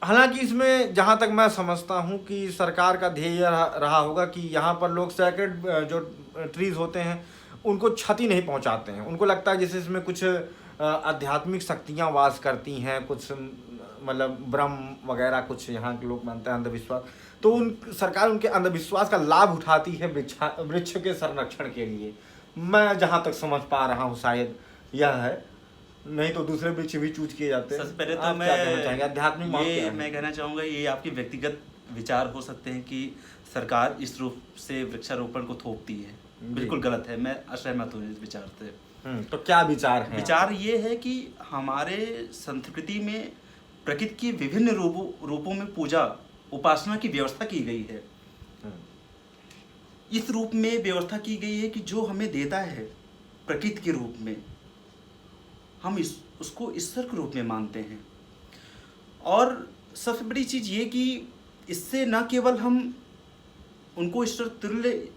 Speaker 1: हालांकि इसमें जहाँ तक मैं समझता हूँ कि सरकार का ध्येय रहा होगा कि यहाँ पर लोग सैक्रेड जो ट्रीज होते हैं उनको क्षति नहीं पहुँचाते हैं। उनको लगता है जैसे इसमें कुछ आध्यात्मिक शक्तियाँ वास करती हैं, कुछ मतलब ब्रह्म वगैरह कुछ यहाँ के लोग मानते हैं, अंधविश्वास। तो सरकार उनके अंधविश्वास का लाभ उठाती है वृक्ष के संरक्षण के लिए। मैं जहाँ तक समझ पा रहा हूँ शायद यह है, नहीं तो दूसरे वृक्ष भी चूज किए जाते हैं।
Speaker 2: सबसे पहले तो
Speaker 1: आध्यात्मिक
Speaker 2: मैं कहना चाहूँगा, ये आपके व्यक्तिगत विचार हो सकते हैं कि सरकार इस रूप से वृक्षारोपण को थोपती है, बिल्कुल गलत है। मैं असहमत हूँ इस विचार से।
Speaker 1: तो क्या विचार है?
Speaker 2: विचार ये है कि हमारे संस्कृति में प्रकृति की विभिन्न रूपों में पूजा उपासना की व्यवस्था की गई है। इस रूप में व्यवस्था की गई है कि जो हमें देता है प्रकृति के रूप में, हम उसको ईश्वर के रूप में मानते हैं। और सबसे बड़ी चीज़ ये कि इससे न केवल हम उनको ईश्वर तुल्य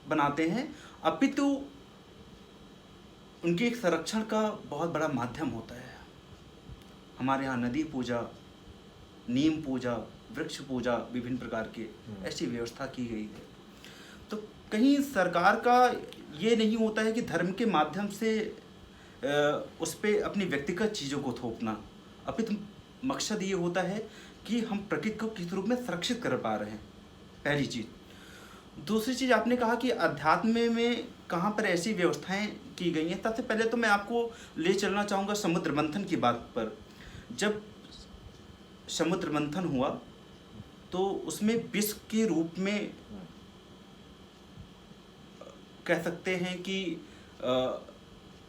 Speaker 2: बनाते हैं, अपितु उनके एक संरक्षण का बहुत बड़ा माध्यम होता है। हमारे यहाँ नदी पूजा, नीम पूजा, वृक्ष पूजा, विभिन्न प्रकार के ऐसी व्यवस्था की गई है। तो कहीं सरकार का ये नहीं होता है कि धर्म के माध्यम से उस पर अपनी व्यक्तिगत चीज़ों को थोपना, अपितु मकसद ये होता है कि हम प्रकृति को किस रूप में सुरक्षित कर पा रहे हैं, पहली चीज़। दूसरी चीज़, आपने कहा कि अध्यात्म में कहाँ पर ऐसी व्यवस्थाएं की गई हैं। सबसे पहले तो मैं आपको ले चलना चाहूँगा समुद्र मंथन की बात पर। जब समुद्र मंथन हुआ तो उसमें विष के रूप में कह सकते हैं कि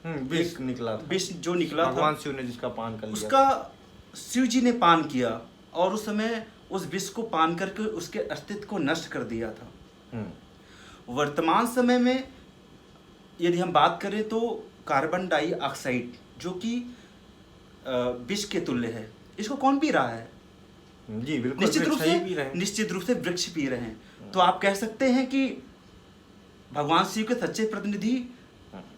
Speaker 1: विष निकला था।
Speaker 2: विष जो निकला था,
Speaker 1: भगवान शिव ने जिसका पान कर लिया,
Speaker 2: उसका शिव जी ने पान किया और उस समय उस विष को पान करके उसके अस्तित्व को नष्ट कर दिया था। वर्तमान समय में यदि हम बात करें तो कार्बन डाइऑक्साइड जो कि विष के तुल्य है, इसको कौन पी रहा है?
Speaker 1: जी बिल्कुल,
Speaker 2: निश्चित रूप से वृक्ष पी रहे हैं। तो आप कह सकते हैं कि भगवान शिव के सच्चे प्रतिनिधि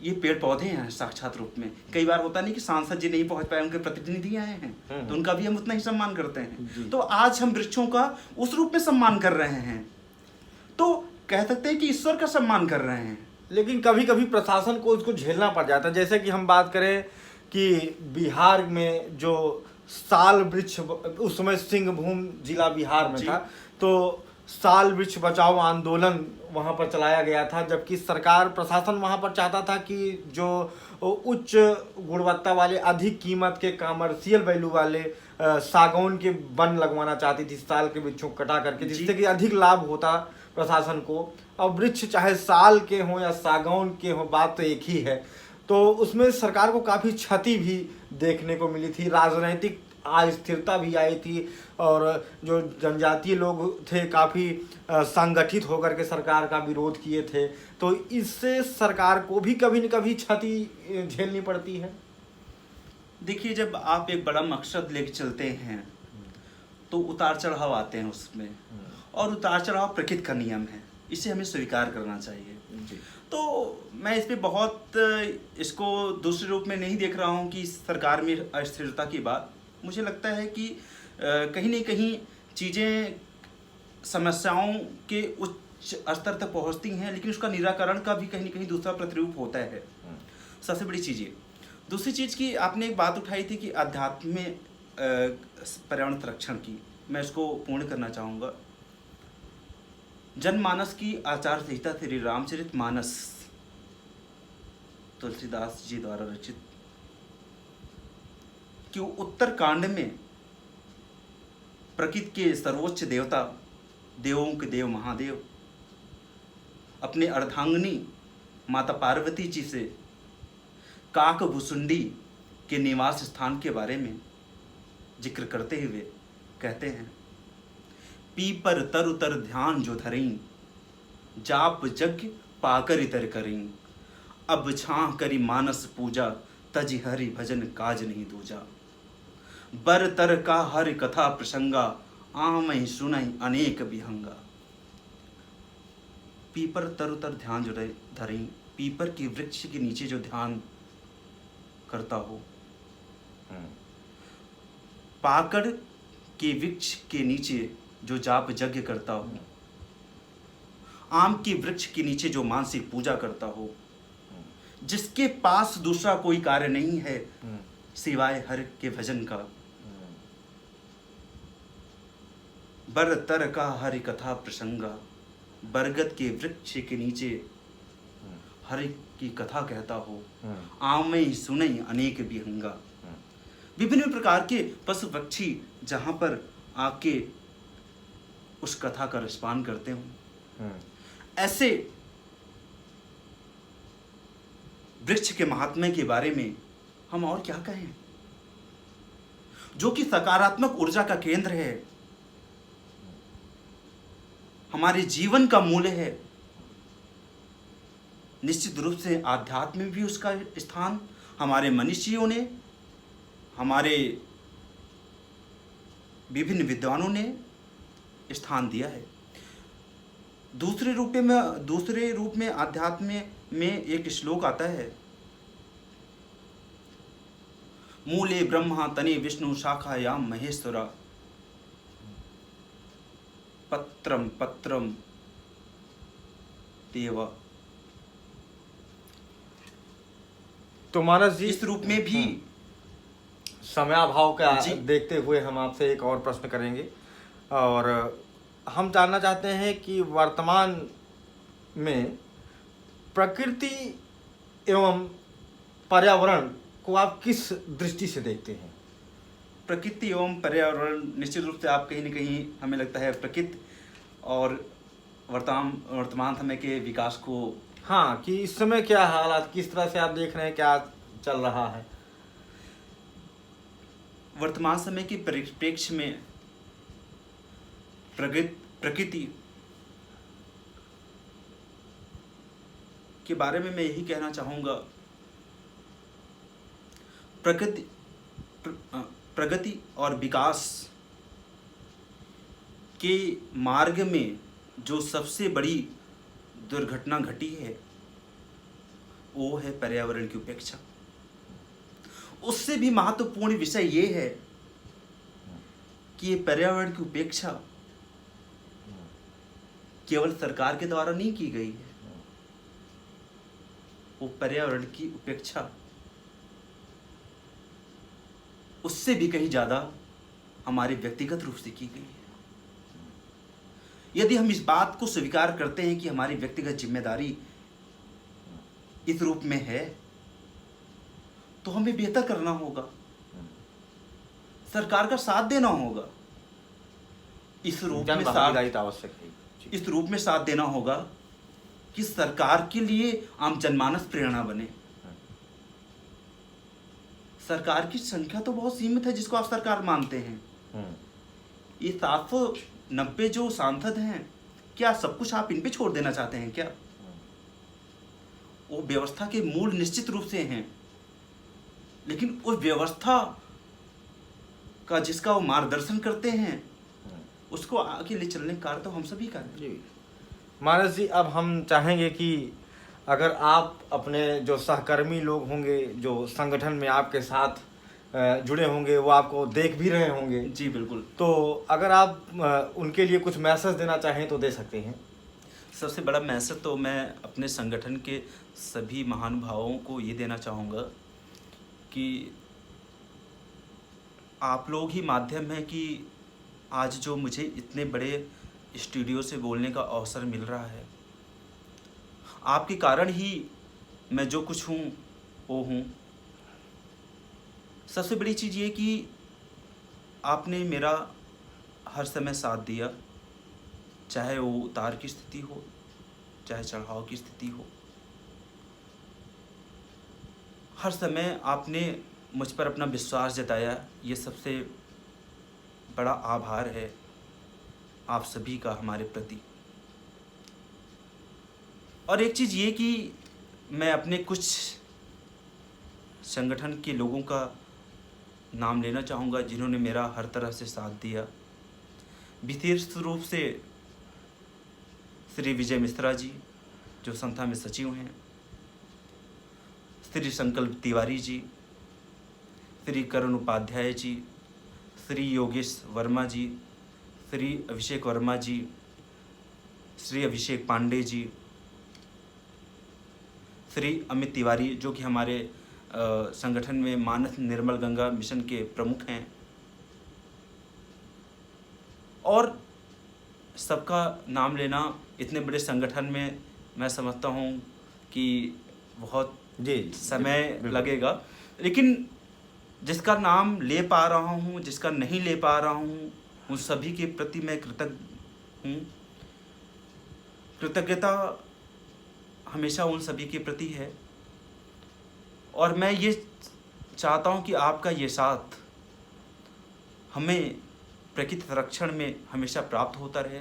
Speaker 2: ये पेड़ पौधे हैं साक्षात रूप में। कई बार होता नहीं कि सांसद जी नहीं पहुंच पाए, उनके प्रतिनिधि आए हैं तो उनका भी हम उतना ही सम्मान करते हैं। तो आज हम वृक्षों का उस रूप में सम्मान कर रहे हैं, तो कह सकते हैं कि ईश्वर का सम्मान कर रहे हैं।
Speaker 1: लेकिन कभी कभी प्रशासन को उसको झेलना पड़ जाता है। जैसे कि हम बात करें कि बिहार में जो साल वृक्ष, उस समय सिंहभूम जिला बिहार में
Speaker 2: जी।
Speaker 1: था, तो साल वृक्ष बचाओ आंदोलन वहाँ पर चलाया गया था, जबकि सरकार प्रशासन वहाँ पर चाहता था कि जो उच्च गुणवत्ता वाले अधिक कीमत के कमर्शियल वैल्यू वाले सागौन के वन लगवाना चाहती थी, साल के वृक्षों को कटा करके, जिससे कि अधिक लाभ होता प्रशासन को। और वृक्ष चाहे साल के हों या सागौन के हों, बात तो एक ही है। तो उसमें सरकार को काफ़ी क्षति भी देखने को मिली थी, राजनीतिक अस्थिरता भी आई थी, और जो जनजातीय लोग थे काफ़ी संगठित होकर के सरकार का विरोध किए थे। तो इससे सरकार को भी कभी न कभी क्षति झेलनी पड़ती है।
Speaker 2: देखिए, जब आप एक बड़ा मकसद लेके चलते हैं तो उतार चढ़ाव आते हैं उसमें, और उतार चढ़ाव प्रकृति का नियम है, इसे हमें स्वीकार करना चाहिए।
Speaker 1: जी।
Speaker 2: तो मैं इस पे बहुत इसको दूसरे रूप में नहीं देख रहा हूँ कि सरकार में अस्थिरता की बात। मुझे लगता है कि कहीं न कहीं चीज़ें समस्याओं के उच्च स्तर तक पहुँचती हैं, लेकिन उसका निराकरण का भी कहीं न कहीं दूसरा प्रतिरूप होता है। सबसे बड़ी चीज़ ये। दूसरी चीज़ की आपने एक बात उठाई थी कि अध्यात्म में पर्यावरण संरक्षण की, मैं इसको पूर्ण करना चाहूँगा। जनमानस की आचार संहिता श्री रामचरित मानस तुलसीदास जी द्वारा रचित, कि उत्तर कांड में प्रकृति के सर्वोच्च देवता, देवों के देव महादेव, अपने अर्धांगिनी माता पार्वती जी से काकभुसुंडी के निवास स्थान के बारे में जिक्र करते हुए कहते हैं, पीपर तरु तर ध्यान जो धरें, जाप यज्ञ पाकर इतर करें, अब छां करी मानस पूजा, तज हरि भजन काज नहीं दूजा, बर तर का हर कथा प्रसंगा, आमहि सुनहि अनेक विहंगा। पीपर तरु तर ध्यान जो धरें, पीपर के वृक्ष के नीचे जो ध्यान करता हो, पाकड़ के वृक्ष के नीचे जो जाप यज्ञ करता हो, आम के वृक्ष के नीचे जो मानसिक पूजा करता हो, जिसके पास दूसरा कोई कार्य नहीं है सिवाय हर के भजन का, बर तर का हरि कथा प्रसंगा, बरगद के वृक्ष के नीचे हरि की कथा कहता हो, आमय सुनई अनेक विहंगा। विभिन्न प्रकार के पशु पक्षी जहाँ पर आके उस कथा का रसपान करते हो, ऐसे वृक्ष के महात्म्य के बारे में हम और क्या कहें, जो कि सकारात्मक ऊर्जा का केंद्र है, हमारे जीवन का मूल्य है। निश्चित रूप से आध्यात्म में भी उसका स्थान हमारे मनीषियों ने, हमारे विभिन्न विद्वानों ने स्थान दिया है। दूसरे रूप में आध्यात्म में एक श्लोक आता है, मूले ब्रह्मा तने विष्णु शाखायाम महेश्वरा, पत्रम पत्रम देवा।
Speaker 1: तो मानस जी,
Speaker 2: इस रूप में भी
Speaker 1: समयाभाव का
Speaker 2: जी।
Speaker 1: देखते हुए हम आपसे एक और प्रश्न करेंगे, और हम जानना चाहते हैं कि वर्तमान में प्रकृति एवं पर्यावरण को आप किस दृष्टि से देखते हैं?
Speaker 2: प्रकृति एवं पर्यावरण, निश्चित रूप से आप कहीं न कहीं हमें लगता है प्रकृति और वर्तमान समय के विकास को,
Speaker 1: हाँ, कि इस समय क्या हालात, किस तरह से आप देख रहे हैं, क्या चल रहा है?
Speaker 2: वर्तमान समय के परिप्रेक्ष्य में प्रकृति के बारे में मैं यही कहना चाहूँगा, प्रगति और विकास के मार्ग में जो सबसे बड़ी दुर्घटना घटी है वो है पर्यावरण की उपेक्षा। उससे भी महत्वपूर्ण विषय ये है कि ये पर्यावरण की उपेक्षा केवल सरकार के द्वारा नहीं की गई है, वो पर्यावरण की उपेक्षा उससे भी कहीं ज़्यादा हमारे व्यक्तिगत रूप से की गई है। यदि हम इस बात को स्वीकार करते हैं कि हमारी व्यक्तिगत जिम्मेदारी इस रूप में है, तो हमें बेहतर करना होगा, सरकार का साथ देना होगा। इस रूप में
Speaker 1: जनभागीदारी तो आवश्यक है।
Speaker 2: इस रूप में साथ देना होगा कि सरकार के लिए आम जनमानस प्रेरणा बने। सरकार की संख्या तो बहुत सीमित है जिसको आप सरकार मानते हैं। ये 790 जो सांसद हैं, क्या सब कुछ आप इन पे छोड़ देना चाहते हैं क्या? वो व्यवस्था के मूल निश्चित रूप से हैं, लेकिन उस व्यवस्था का जिसका वो मार्गदर्शन करते हैं, उसको आगे ले चलने का कार्य तो हम सभी का है।
Speaker 1: जी मानस जी, अब हम चाहेंगे कि अगर आप अपने जो सहकर्मी लोग होंगे, जो संगठन में आपके साथ जुड़े होंगे, वो आपको देख भी रहे होंगे।
Speaker 2: जी बिल्कुल।
Speaker 1: तो अगर आप उनके लिए कुछ मैसेज देना चाहें तो दे सकते हैं।
Speaker 2: सबसे बड़ा मैसेज तो मैं अपने संगठन के सभी महानुभावों को ये देना चाहूँगा कि आप लोग ही माध्यम हैं कि आज जो मुझे इतने बड़े स्टूडियो से बोलने का अवसर मिल रहा है, आपके कारण ही मैं जो कुछ हूँ वो हूँ। सबसे बड़ी चीज़ ये कि आपने मेरा हर समय साथ दिया, चाहे वो उतार की स्थिति हो, चाहे चढ़ाव की स्थिति हो। हर समय आपने मुझ पर अपना विश्वास जताया। ये सबसे बड़ा आभार है आप सभी का हमारे प्रति। और एक चीज़ ये कि मैं अपने कुछ संगठन के लोगों का नाम लेना चाहूँगा जिन्होंने मेरा हर तरह से साथ दिया। विशेष रूप से श्री विजय मिश्रा जी जो संस्था में सचिव हैं, श्री संकल्प तिवारी जी, श्री करुण उपाध्याय जी, श्री योगेश वर्मा जी, श्री अभिषेक वर्मा जी, श्री अभिषेक पांडे जी, श्री अमित तिवारी जो कि हमारे संगठन में मानस निर्मल गंगा मिशन के प्रमुख हैं। और सबका नाम लेना इतने बड़े संगठन में मैं समझता हूँ कि बहुत समय लगेगा, लेकिन जिसका नाम ले पा रहा हूँ, जिसका नहीं ले पा रहा हूँ, उन सभी के प्रति मैं कृतज्ञ हूँ। कृतज्ञता हमेशा उन सभी के प्रति है। और मैं ये चाहता हूँ कि आपका ये साथ हमें प्रकृति संरक्षण में हमेशा प्राप्त होता रहे,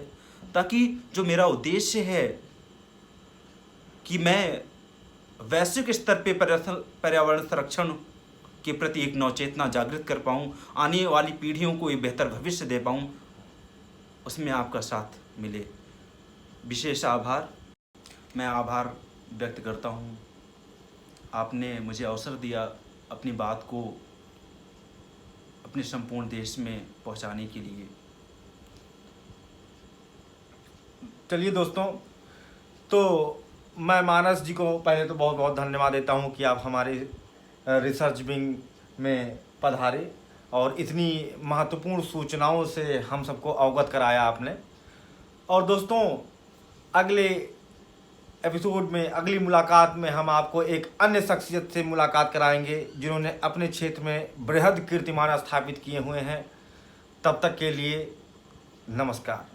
Speaker 2: ताकि जो मेरा उद्देश्य है कि मैं वैश्विक स्तर पे पर्यावरण संरक्षण के प्रति एक नवचेतना जागृत कर पाऊँ, आने वाली पीढ़ियों को एक बेहतर भविष्य दे पाऊँ, उसमें आपका साथ मिले। विशेष आभार। मैं आभार व्यक्त करता हूँ। आपने मुझे अवसर दिया अपनी बात को अपने संपूर्ण देश में पहुँचाने के लिए।
Speaker 1: चलिए दोस्तों, तो मैं मानस जी को पहले तो बहुत बहुत धन्यवाद देता हूँ कि आप हमारे रिसर्च विंग में पधारे और इतनी महत्वपूर्ण सूचनाओं से हम सबको अवगत कराया आपने। और दोस्तों, अगले एपिसोड में, अगली मुलाकात में हम आपको एक अन्य शख्सियत से मुलाकात कराएंगे जिन्होंने अपने क्षेत्र में बृहद कीर्तिमान स्थापित किए हुए हैं। तब तक के लिए नमस्कार।